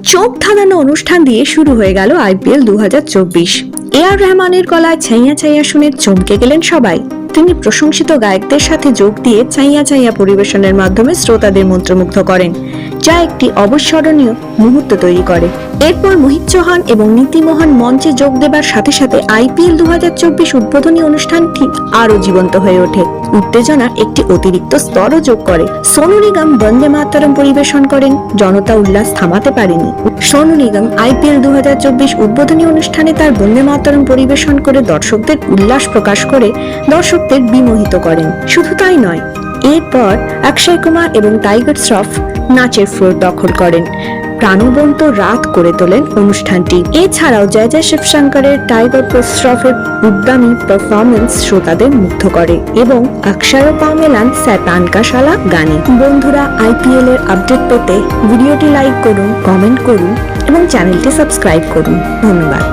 চোখ ধাঁধানো অনুষ্ঠান দিয়ে শুরু হয়ে গেল আইপিএল 2024। এআর রহমানের গলায় ছাইয়া ছাইয়া শুনে চমকে গেলেন সবাই। তিনি প্রশংসিত গায়কদের সাথে যোগ দিয়ে ছাইয়া ছাইয়া পরিবেশনের মাধ্যমে শ্রোতাদের মন্ত্রমুগ্ধ করেন, যা একটি অবিস্মরণীয় মুহূর্ত তৈরি করে। এরপর মোহিত চৌহান এবং নীতিমোহন মঞ্চে যোগ দেবার সাথে সাথে আইপিএল 2024 উদ্বোধনী অনুষ্ঠানটি আরো জীবন্ত হয়ে ওঠে। উত্তেজনার একটি অতিরিক্ত স্তরও যোগ করে। সোনু নিগম বন্দে মাতরম পরিবেশন করেন, জনতা উল্লাস থামাতে পারেনি। সোনু নিগম আইপিএল 2024 উদ্বোধনী অনুষ্ঠানে তার বন্দে মাতরম পরিবেশন করে দর্শকদের উল্লাস প্রকাশ করে দর্শকদের বিমোহিত করেন। শুধু তাই নয়, এরপর অক্ষয় কুমার এবং টাইগার শ্রফ নাচের ফ্লোর দখল করেন, প্রাণবন্ত রাত করে তোলেন অনুষ্ঠানটি। এছাড়াও জয় জয় শিবশঙ্করের টাইগার শ্রফের উদ্দামী পারফরমেন্স শ্রোতাদের মুগ্ধ করে এবং অক্ষয়ও পা মেলান শয়তান কা শালা গানে। বন্ধুরা, আইপিএল এর আপডেট পেতে ভিডিওটি লাইক করুন, কমেন্ট করুন এবং চ্যানেলটি সাবস্ক্রাইব করুন। ধন্যবাদ।